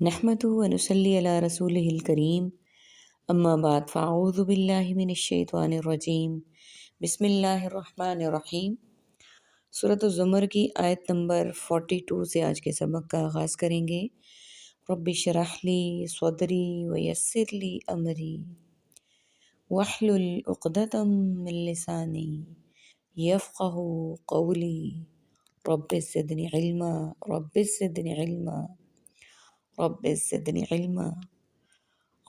نحمد و نصلی علی رسول الکریم اما بعد فاعوذ باللہ من الشیطان الرجیم بسم اللہ الرحمن الرحیم۔ سورۃ الزمر کی آیت نمبر 42 سے آج کے سبق کا آغاز کریں گے۔ رب اشرح لی صدری ویسر لی امری واحلل عقدۃ من لسانی یفقہوا قولی رب زدنی علما رب زدنی علما رب زدنی علما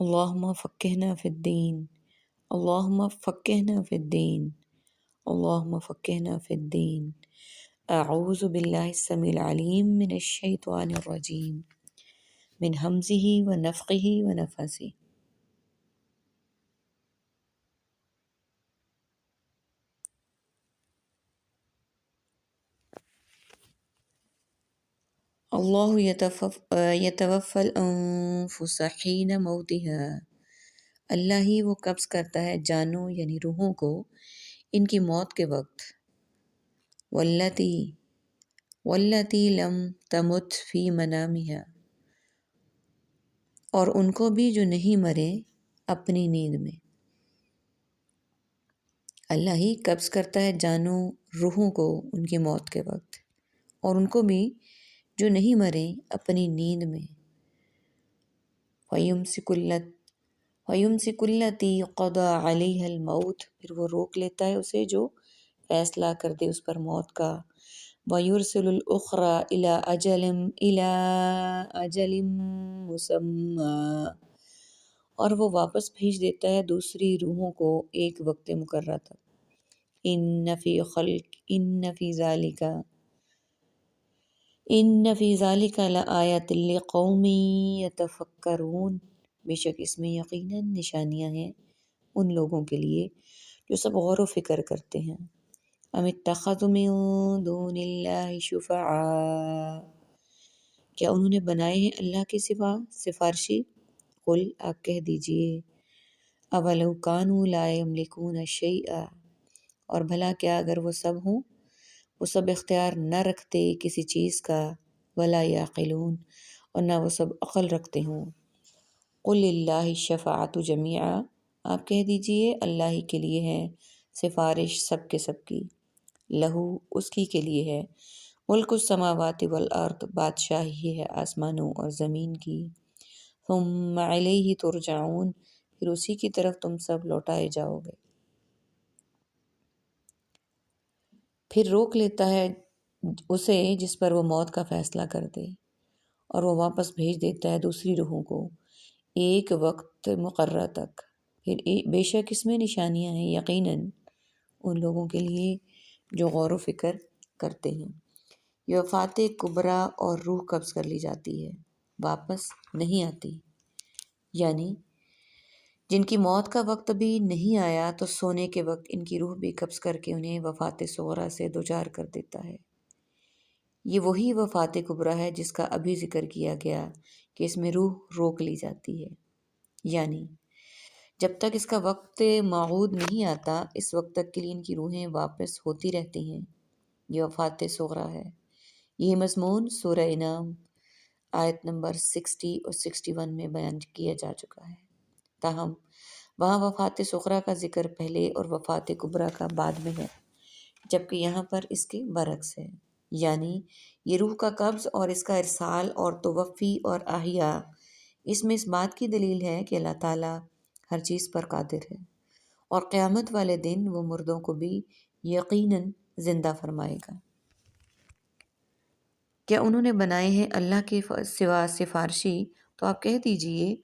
اللہم فقہنا فی الدین اللہم فقہنا فی الدین اللہم فقہنا فی الدین۔ اعوذ باللہ السمیع العلیم من الشیطان الرجیم من ہمزہ ونفخہ ونفثہ۔ اللہ یتوفی الانفس حین موتها، اللہ ہی وہ قبض کرتا ہے جانوں یعنی روحوں کو ان کی موت کے وقت۔ واللتی لم تمت فی منامها، اور ان کو بھی جو نہیں مرے اپنی نیند میں۔ اللہ ہی قبض کرتا ہے جانوں روحوں کو ان کی موت کے وقت، اور ان کو بھی جو نہیں مرے اپنی نیند میں۔ وَيُمْسِكُ الَّتِي قَضَى عَلَيْهَا الْمَوْتَ، پھر وہ روک لیتا ہے اسے جو فیصلہ کر دے اس پر موت کا۔ وَيُرْسِلُ الْأُخْرَى إِلَىٰ أَجَلٍ مُّسَمًّى، اور وہ واپس بھیج دیتا ہے دوسری روحوں کو ایک وقت مقررہ تک۔ إِنَّ فِي ذَلِكَ لَآیَاتٍ لِقَوْمٍ يَتَفَکَّرُونَ، بے شک اس میں یقیناً نشانیاں ہیں ان لوگوں کے لیے جو سب غور و فکر کرتے ہیں۔ ام اتخذوا من دون اللہ شفعاء، کیا انہوں نے بنائے ہیں اللہ کے سوا سفارشی؟ قل، آپ کہہ دیجئے، اولو کانوا لا یملکون شیئا، اور بھلا کیا اگر وہ سب ہوں، وہ سب اختیار نہ رکھتے کسی چیز کا، ولا یعقلون، اور نہ وہ سب عقل رکھتے ہوں۔ قل للہ الشفاعۃ جمیعا، آپ کہہ دیجئے اللہ ہی کے لیے ہے سفارش سب کے سب کی۔ لہو، اس کی کے لیے ہے، ملک السماوات والارض، بادشاہی ہے آسمانوں اور زمین کی۔ ثم الیہ ترجعون، پھر اسی کی طرف تم سب لوٹائے جاؤ گے۔ پھر روک لیتا ہے اسے جس پر وہ موت کا فیصلہ کر دے، اور وہ واپس بھیج دیتا ہے دوسری روحوں کو ایک وقت مقررہ تک۔ پھر بے شک اس میں نشانیاں ہیں یقیناً ان لوگوں کے لیے جو غور و فکر کرتے ہیں۔ یہ وفات کبریٰ اور روح قبض کر لی جاتی ہے، واپس نہیں آتی، یعنی جن کی موت کا وقت ابھی نہیں آیا تو سونے کے وقت ان کی روح بھی قبض کر کے انہیں وفات صغریٰ سے دوچار کر دیتا ہے۔ یہ وہی وفات کبریٰ ہے جس کا ابھی ذکر کیا گیا کہ اس میں روح روک لی جاتی ہے، یعنی جب تک اس کا وقت موعود نہیں آتا اس وقت تک کے لیے ان کی روحیں واپس ہوتی رہتی ہیں۔ یہ وفات صغریٰ ہے۔ یہ مضمون سورہ انعام آیت نمبر 60 اور 61 میں بیان کیا جا چکا ہے، تاہم وہاں وفات صغریٰ کا ذکر پہلے اور وفات کبریٰ کا بعد میں ہے، جبکہ یہاں پر اس کے برعکس ہے، یعنی یہ روح کا قبض اور اس کا ارسال اور توفی اور احیاء، اس میں اس بات کی دلیل ہے کہ اللہ تعالیٰ ہر چیز پر قادر ہے، اور قیامت والے دن وہ مردوں کو بھی یقیناً زندہ فرمائے گا۔ کیا انہوں نے بنائے ہیں اللہ کے سوا سفارشی؟ تو آپ کہہ دیجئے،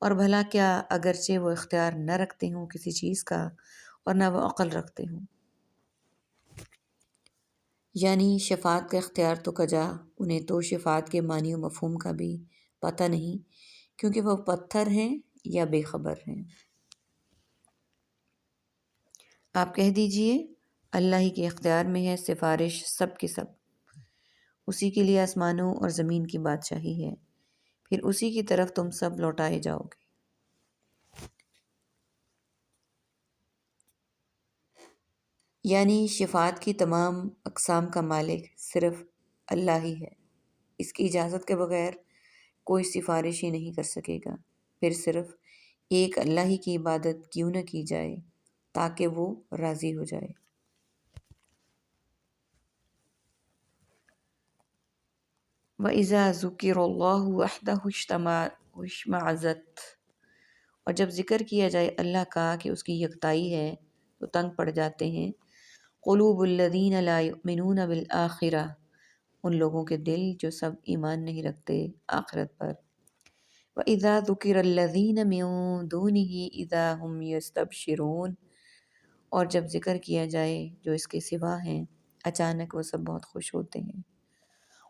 اور بھلا کیا اگرچہ وہ اختیار نہ رکھتے ہوں کسی چیز کا اور نہ وہ عقل رکھتے ہوں، یعنی شفاعت کا اختیار تو کجا، انہیں تو شفاعت کے معنی و مفہوم کا بھی پتہ نہیں، کیونکہ وہ پتھر ہیں یا بے خبر ہیں۔ آپ کہہ دیجئے اللہ ہی کے اختیار میں ہے سفارش سب کے سب، اسی کے لیے آسمانوں اور زمین کی بادشاہی ہے، پھر اسی کی طرف تم سب لوٹائے جاؤ گے۔ یعنی شفاعت کی تمام اقسام کا مالک صرف اللہ ہی ہے، اس کی اجازت کے بغیر کوئی سفارش ہی نہیں کر سکے گا، پھر صرف ایک اللہ ہی کی عبادت کیوں نہ کی جائے تاکہ وہ راضی ہو جائے۔ وَإِذَا ذُكِرَ اللَّهُ وَحْدَهُ اشْمَأَزَتْ، اور جب ذکر کیا جائے اللہ کا کہ اس کی یکتائی ہے تو تنگ پڑ جاتے ہیں۔ قلوب الذین لا یؤمنون بالآخرہ، ان لوگوں کے دل جو سب ایمان نہیں رکھتے آخرت پر۔ وَإِذَا ذُكِرَ الَّذِينَ مِن دُونِهِ إِذَا هُمْ يَسْتَبْشِرُونَ، اور جب ذکر کیا جائے جو اس کے سوا ہیں اچانک وہ سب بہت خوش ہوتے ہیں۔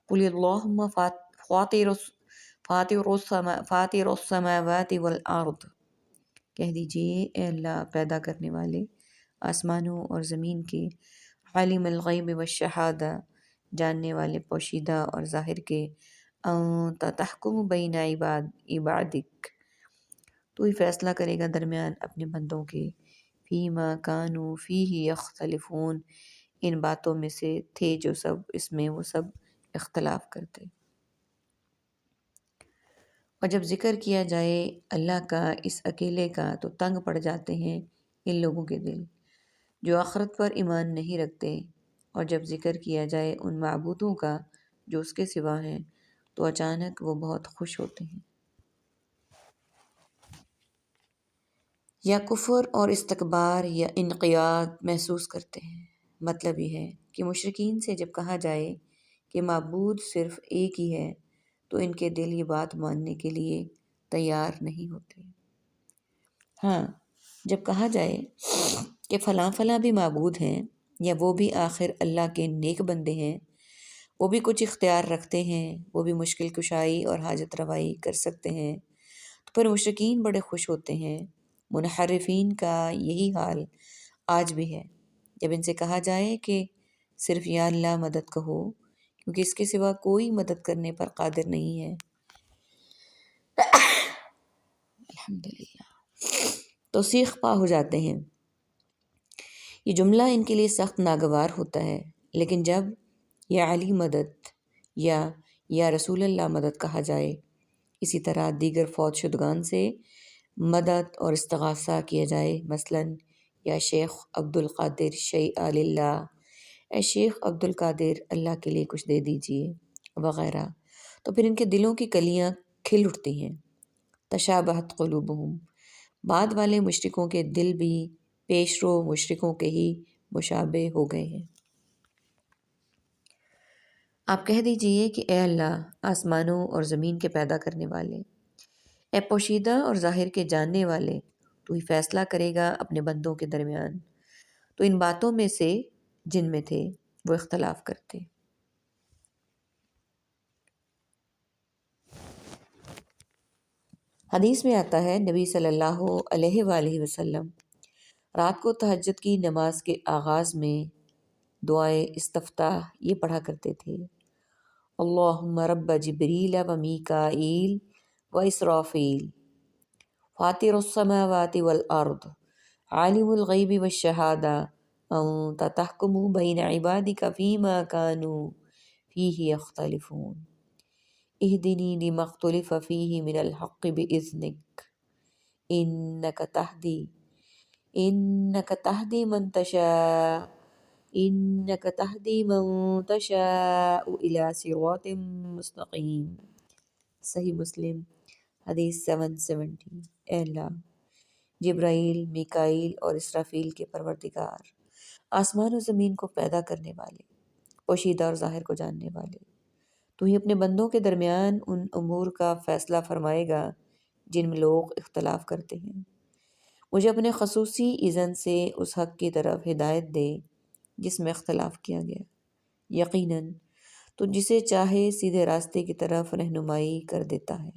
قُلِ اللَّهُمَّ فاطر السماوات والارض، کہہ دیجئے اے اللہ پیدا کرنے والے آسمانوں اور زمین کے، عالم الغیب والشہادہ، جاننے والے پوشیدہ اور ظاہر کے، انت تحکم بین عبادک، تو ہی فیصلہ کرے گا درمیان اپنے بندوں کے، فیما کانوا فیہ یختلفون، ان باتوں میں سے تھے جو سب اس میں وہ سب اختلاف کرتے۔ اور جب ذکر کیا جائے اللہ کا اس اکیلے کا تو تنگ پڑ جاتے ہیں ان لوگوں کے دل جو آخرت پر ایمان نہیں رکھتے، اور جب ذکر کیا جائے ان معبودوں کا جو اس کے سوا ہیں تو اچانک وہ بہت خوش ہوتے ہیں۔ یا کفر اور استکبار یا انقیاد محسوس کرتے ہیں۔ مطلب یہ ہے کہ مشرکین سے جب کہا جائے کہ معبود صرف ایک ہی ہے تو ان کے دل یہ بات ماننے کے لیے تیار نہیں ہوتے۔ ہاں، جب کہا جائے کہ فلاں فلاں بھی معبود ہیں یا وہ بھی آخر اللہ کے نیک بندے ہیں، وہ بھی کچھ اختیار رکھتے ہیں، وہ بھی مشکل کشائی اور حاجت روائی کر سکتے ہیں، تو پھر مشرکین بڑے خوش ہوتے ہیں۔ منحرفین کا یہی حال آج بھی ہے۔ جب ان سے کہا جائے کہ صرف یا اللہ مدد کہو کیونکہ اس کے سوا کوئی مدد کرنے پر قادر نہیں ہے، الحمدللہ، تو سیخ پا ہو جاتے ہیں۔ یہ جملہ ان کے لیے سخت ناگوار ہوتا ہے، لیکن جب یا علی مدد یا رسول اللہ مدد کہا جائے، اسی طرح دیگر فوت شدگان سے مدد اور استغاثہ کیا جائے، مثلا یا شیخ عبد القادر شیئا للہ، اے شیخ عبد القادر اللہ کے لیے کچھ دے دیجئے وغیرہ، تو پھر ان کے دلوں کی کلیاں کھل اٹھتی ہیں۔ تشابہت قلوبہم، بعد والے مشرکوں کے دل بھی پیش رو مشرکوں کے ہی مشابہ ہو گئے ہیں۔ آپ کہہ دیجئے کہ اے اللہ آسمانوں اور زمین کے پیدا کرنے والے، اے پوشیدہ اور ظاہر کے جاننے والے، تو ہی فیصلہ کرے گا اپنے بندوں کے درمیان، تو ان باتوں میں سے جن میں تھے وہ اختلاف کرتے۔ حدیث میں آتا ہے نبی صلی اللہ علیہ وآلہ وسلم رات کو تہجد کی نماز کے آغاز میں دعائے استفتاح یہ پڑھا کرتے تھے، اللہم رب جبریل و میکائیل و اسرافیل فاطر السماوات والارض عالم الغیب والشہادہ انت تحکم بین عبادک فیما کانوا فیہ یختلفون اہدنی لما اختلف فیہ من الحق بإذنک انک تہدی من تشاء الی صراط مستقیم۔ صحیح مسلم حدیث 770۔ اے اللہ، جبرائیل، میکائیل اور اسرافیل کے پروردگار، آسمان و زمین کو پیدا کرنے والے، پوشیدہ اور ظاہر کو جاننے والے، تو ہی اپنے بندوں کے درمیان ان امور کا فیصلہ فرمائے گا جن میں لوگ اختلاف کرتے ہیں۔ مجھے اپنے خصوصی اذن سے اس حق کی طرف ہدایت دے جس میں اختلاف کیا گیا، یقیناً تو جسے چاہے سیدھے راستے کی طرف رہنمائی کر دیتا ہے۔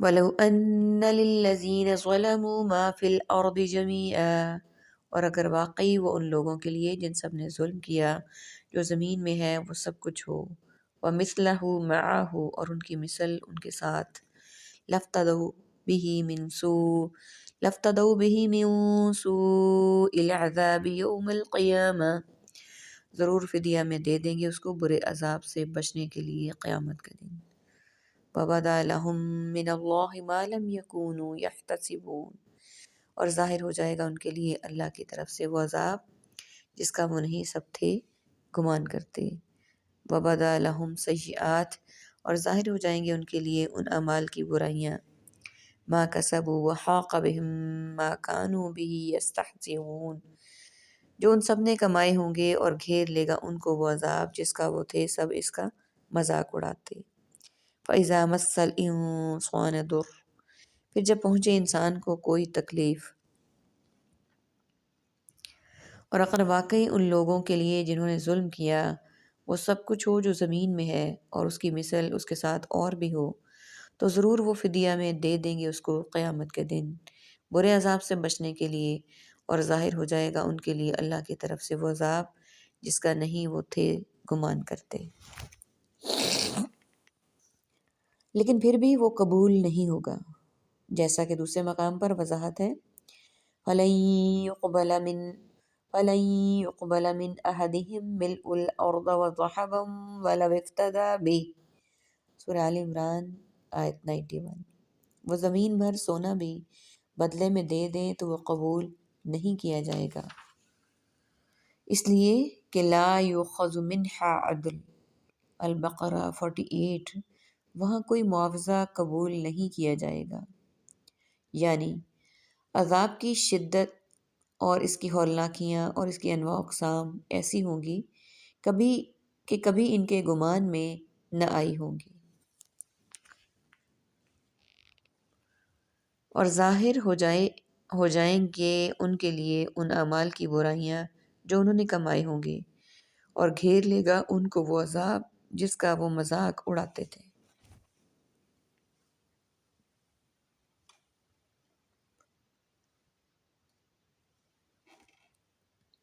وَلَوْ أَنَّ لِلَّذِينَ ظَلَمُوا مَا فِي الْأَرْضِ جَمِيعًا، اور اگر واقعی وہ ان لوگوں کے لیے جن سب نے ظلم کیا جو زمین میں ہے وہ سب کچھ ہو، وَمِثْلَهُ مَعَهُ، اور ان کی مثل ان کے ساتھ، لَافْتَدَوْا بِهِ مِن سُوءِ الْعَذَابِ يَوْمَ الْقِيَامَةِ، ضرور فدیہ میں دے دیں گے اس کو برے عذاب سے بچنے کے لیے قیامت کا دن۔ وَبَدَا لَهُم مِّنَ اللَّهِ مَا لَمْ يَكُونُوا يَحْتَسِبُونَ، اور ظاہر ہو جائے گا ان کے لیے اللہ کی طرف سے وہ عذاب جس کا وہ نہیں سب تھے گمان کرتے۔ وَبَدَا لَهُمْ سَیِّئَاتُ، اور ظاہر ہو جائیں گے ان کے لیے ان اعمال کی برائیاں، مَا كَسَبُوا وَحَاقَ بِهِم مَا كَانُوا بِهِ يَسْتَهْزِئُونَ، جو ان سب نے کمائے ہوں گے، اور گھیر لے گا ان کو وہ عذاب جس کا وہ تھے سب اس کا مذاق اڑاتے۔ فَإِذَا مَسَّ الْإِنسَانَ ضُرٌّ، پھر جب پہنچے انسان کو کوئی تکلیف، اور اگر واقعی ان لوگوں کے لیے جنہوں نے ظلم کیا وہ سب کچھ ہو جو زمین میں ہے، اور اس کی مثل اس کے ساتھ اور بھی ہو، تو ضرور وہ فدیہ میں دے دیں گے اس کو قیامت کے دن برے عذاب سے بچنے کے لیے، اور ظاہر ہو جائے گا ان کے لیے اللہ کی طرف سے وہ عذاب جس کا نہیں وہ تھے گمان کرتے۔ لیکن پھر بھی وہ قبول نہیں ہوگا، جیسا کہ دوسرے مقام پر وضاحت ہے، فَلَن يُقْبَلَ مِنْ أَحَدِهِمْ مِلْءُ الْأَرْضِ وَذَهَبًا وَلَوِ افْتَدَىٰ بِهِ، سورہ آل عمران آیت 91۔ وہ زمین بھر سونا بھی بدلے میں دے دیں تو وہ قبول نہیں کیا جائے گا، اس لیے کہ لا یؤخذ منہا عدل، البقرہ 48، وہاں کوئی معاوضہ قبول نہیں کیا جائے گا، یعنی عذاب کی شدت اور اس کی ہولناکیاں اور اس کی انواع و اقسام ایسی ہوں گی کبھی ان کے گمان میں نہ آئی ہوں گی، اور ظاہر ہو جائیں گے ان کے لیے ان اعمال کی برائیاں جو انہوں نے کمائے ہوں گے، اور گھیر لے گا ان کو وہ عذاب جس کا وہ مذاق اڑاتے تھے۔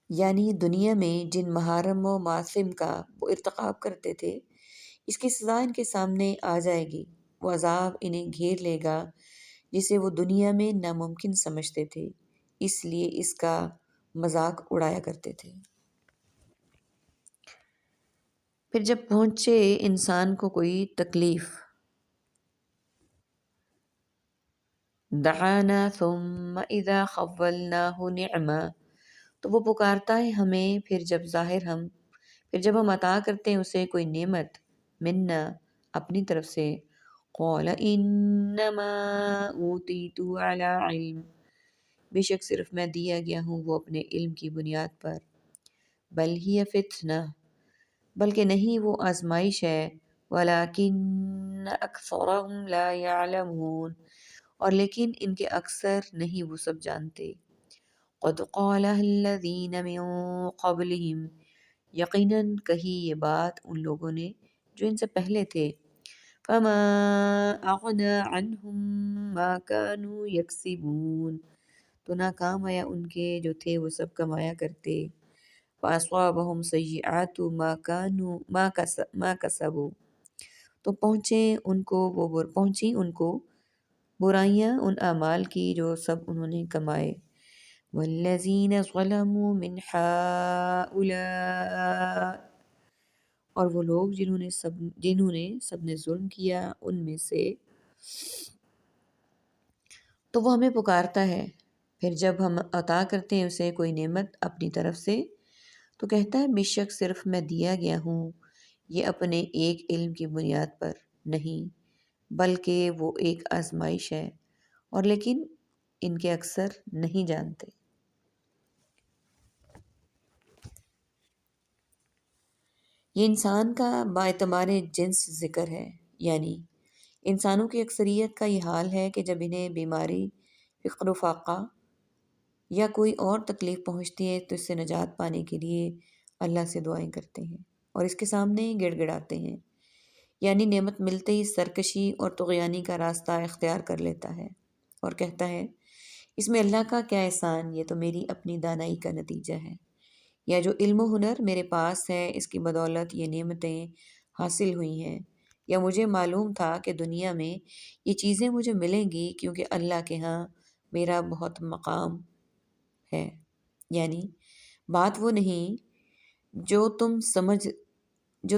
یعنی دنیا میں جن محارم و معاصم کا وہ ارتکاب کرتے تھے اس کی سزا ان کے سامنے آ جائے گی، وہ عذاب انہیں گھیر لے گا جسے وہ دنیا میں ناممکن سمجھتے تھے، اس لیے اس کا مذاق اڑایا کرتے تھے۔ پھر جب پہنچے انسان کو کوئی تکلیف، دعانا ثم اذا خولناہ نعما، تو وہ پکارتا ہے ہمیں پھر جب ہم عطا کرتے ہیں اسے کوئی نعمت، منا اپنی طرف سے، قال انما اوتیت علی علم، بے شک صرف میں دیا گیا ہوں وہ اپنے علم کی بنیاد پر، بل ہی فتنہ، بلکہ نہیں وہ آزمائش ہے، ولکن اکثرهم لا يعلمون، اور لیکن ان کے اکثر نہیں وہ سب جانتے، قد قالها الذین من قبلہم، یقیناً کہی یہ بات ان لوگوں نے جو ان سے پہلے تھے، فما اغنی عنہم ما كانوا یکسبون، تو ناکام آیا ان کے جو تھے وہ سب کمایا کرتے، فاصابہم سیئات ما کسبوا، تو پہنچیں ان کو برائیاں ان اعمال کی جو سب انہوں نے کمائے، والذین ظلموا من ہؤلاء، اور وہ لوگ جنہوں نے سب نے ظلم کیا ان میں سے، تو وہ ہمیں پکارتا ہے، پھر جب ہم عطا کرتے ہیں اسے کوئی نعمت اپنی طرف سے تو کہتا ہے بے شک صرف میں دیا گیا ہوں یہ اپنے ایک علم کی بنیاد پر نہیں، بلکہ وہ ایک آزمائش ہے، اور لیکن ان کے اکثر نہیں جانتے۔ یہ انسان کا باعتبار جنس ذکر ہے، یعنی انسانوں کی اکثریت کا یہ حال ہے کہ جب انہیں بیماری، فقر و فاقہ یا کوئی اور تکلیف پہنچتی ہے تو اس سے نجات پانے کے لیے اللہ سے دعائیں کرتے ہیں اور اس کے سامنے گڑ گڑاتے ہیں، یعنی نعمت ملتے ہی سرکشی اور طغیانی کا راستہ اختیار کر لیتا ہے اور کہتا ہے اس میں اللہ کا کیا احسان، یہ تو میری اپنی دانائی کا نتیجہ ہے، یا جو علم و ہنر میرے پاس ہے اس کی بدولت یہ نعمتیں حاصل ہوئی ہیں، یا مجھے معلوم تھا کہ دنیا میں یہ چیزیں مجھے ملیں گی کیونکہ اللہ کے ہاں میرا بہت مقام ہے، یعنی بات وہ نہیں جو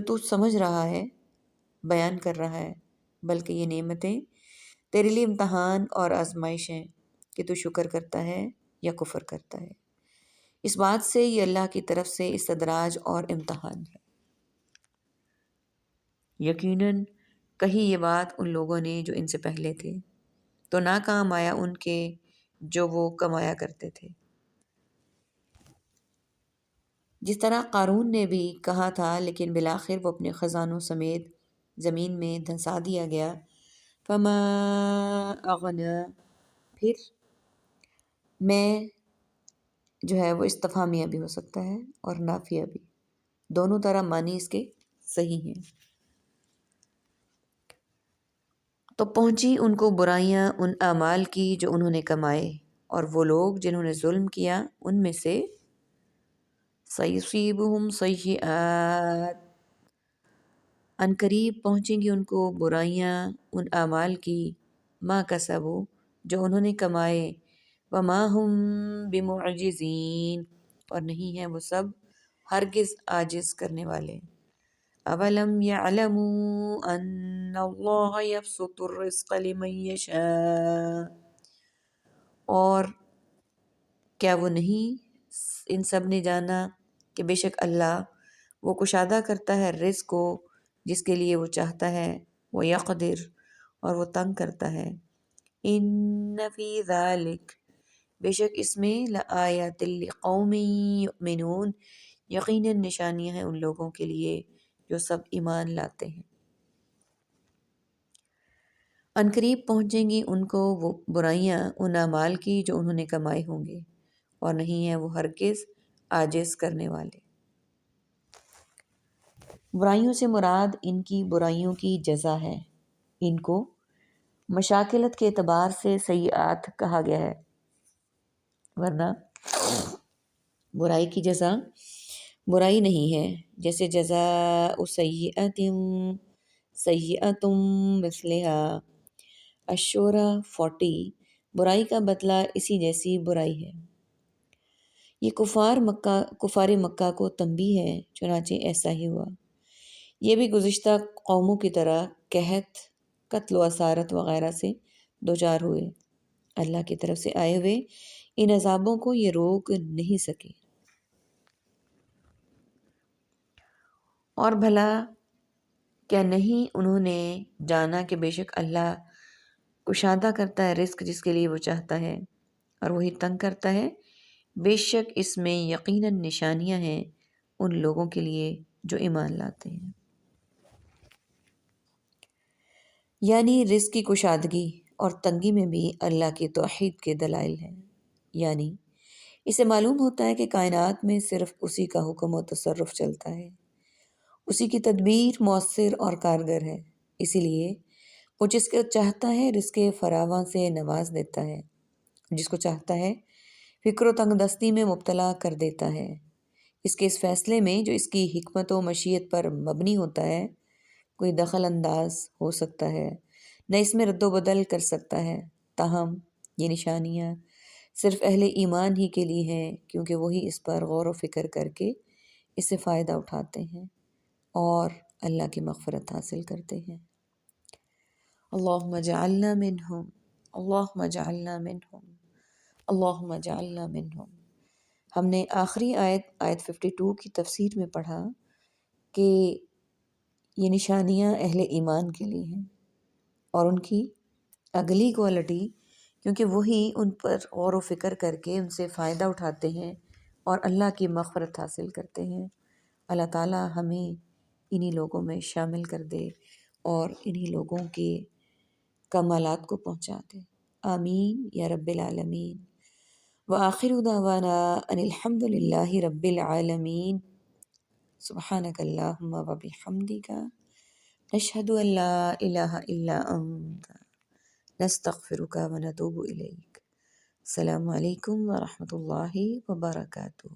تو سمجھ رہا ہے بیان کر رہا ہے، بلکہ یہ نعمتیں تیرے لیے امتحان اور آزمائش ہیں کہ تو شکر کرتا ہے یا کفر کرتا ہے۔ اس بات سے یہ اللہ کی طرف سے استدراج اور امتحان ہے۔ یقیناً کہی یہ بات ان لوگوں نے جو ان سے پہلے تھے، تو نہ کام آیا ان کے جو وہ کمایا کرتے تھے۔ جس طرح قارون نے بھی کہا تھا، لیکن بالآخر وہ اپنے خزانوں سمیت زمین میں دھنسا دیا گیا۔ فما اغنا، پھر میں جو ہے وہ استفہامیہ بھی ہو سکتا ہے اور نافیہ بھی، دونوں طرح معنی اس کے صحیح ہیں۔ تو پہنچی ان کو برائیاں ان اعمال کی جو انہوں نے کمائے، اور وہ لوگ جنہوں نے ظلم کیا ان میں سے سَيُصِيبُهُمْ سَيِّئَاتٌ، عنقریب پہنچیں گی ان کو برائیاں ان اعمال کی، ما کسبوا، جو انہوں نے کمائے، وما ہم بمعجزین، اور نہیں ہیں وہ سب ہرگز عاجز کرنے والے۔ اولم يعلموا ان اللہ یبسط الرزق لمن یشاء، اور کیا وہ نہیں ان سب نے جانا کہ بے شک اللہ وہ کشادہ کرتا ہے رزق کو جس کے لیے وہ چاہتا ہے، وہ یقدر، اور وہ تنگ کرتا ہے۔ ان فی ذلک، بے شک اس میں لآیات لقوم یؤمنون، یقیناً نشانیاں ہیں ان لوگوں کے لیے جو سب ایمان لاتے ہیں۔ عنقریب پہنچیں گی ان کو وہ برائیاں ان اعمال کی جو انہوں نے کمائے ہوں گے، اور نہیں ہیں وہ ہرگز عاجز کرنے والے۔ برائیوں سے مراد ان کی برائیوں کی جزا ہے۔ ان کو مشاکلت کے اعتبار سے سیئات کہا گیا ہے، ورنہ برائی کی جزا برائی نہیں ہے، جیسے جزاء سیئۃ سیئۃ مثلہا، الشورى 40، برائی کا بدلہ اسی جیسی برائی ہے۔ یہ کفار مکہ کو تنبیہ ہے، چنانچہ ایسا ہی ہوا۔ یہ بھی گزشتہ قوموں کی طرح قحط، قتل و اسارت وغیرہ سے دوچار ہوئے، اللہ کی طرف سے آئے ہوئے ان عذابوں کو یہ روک نہیں سکے۔ اور بھلا کیا نہیں انہوں نے جانا کہ بے شک اللہ کشادہ کرتا ہے رزق جس کے لیے وہ چاہتا ہے، اور وہی تنگ کرتا ہے۔ بے شک اس میں یقیناً نشانیاں ہیں ان لوگوں کے لیے جو ایمان لاتے ہیں۔ یعنی رزق کی کشادگی اور تنگی میں بھی اللہ کی توحید کے دلائل ہیں، یعنی اسے معلوم ہوتا ہے کہ کائنات میں صرف اسی کا حکم و تصرف چلتا ہے، اسی کی تدبیر مؤثر اور کارگر ہے، اسی لیے وہ جس کو چاہتا ہے رزق فراواں سے نواز دیتا ہے، جس کو چاہتا ہے فکر و تنگ دستی میں مبتلا کر دیتا ہے۔ اس کے اس فیصلے میں جو اس کی حکمت و مشیت پر مبنی ہوتا ہے، کوئی دخل انداز ہو سکتا ہے، نہ اس میں رد و بدل کر سکتا ہے۔ تاہم یہ نشانیاں صرف اہل ایمان ہی کے لیے ہیں، کیونکہ وہی اس پر غور و فکر کر کے اس سے فائدہ اٹھاتے ہیں اور اللہ کی مغفرت حاصل کرتے ہیں۔ اللہم اجعلنا منہم، اللہم اجعلنا منہم، اللہم اجعلنا منہم۔ ہم نے آخری آیت 52 کی تفسیر میں پڑھا کہ یہ نشانیاں اہل ایمان کے لیے ہیں، اور ان کی اگلی کوالٹی، کیونکہ وہی ان پر غور و فکر کر کے ان سے فائدہ اٹھاتے ہیں اور اللہ کی مغفرت حاصل کرتے ہیں۔ اللہ تعالی ہمیں انہی لوگوں میں شامل کر دے اور انہی لوگوں کے کمالات کو پہنچا دے۔ آمین یا رب العالمین۔ وآخر دعوانا ان الحمد للہ رب العالمین۔ سبحانک اللہم وبحمدک، نشہد ان لا الہ الا انت، نستغفرک ونتوب الیک۔ السلام علیکم ورحمۃ اللہ وبرکاتہ۔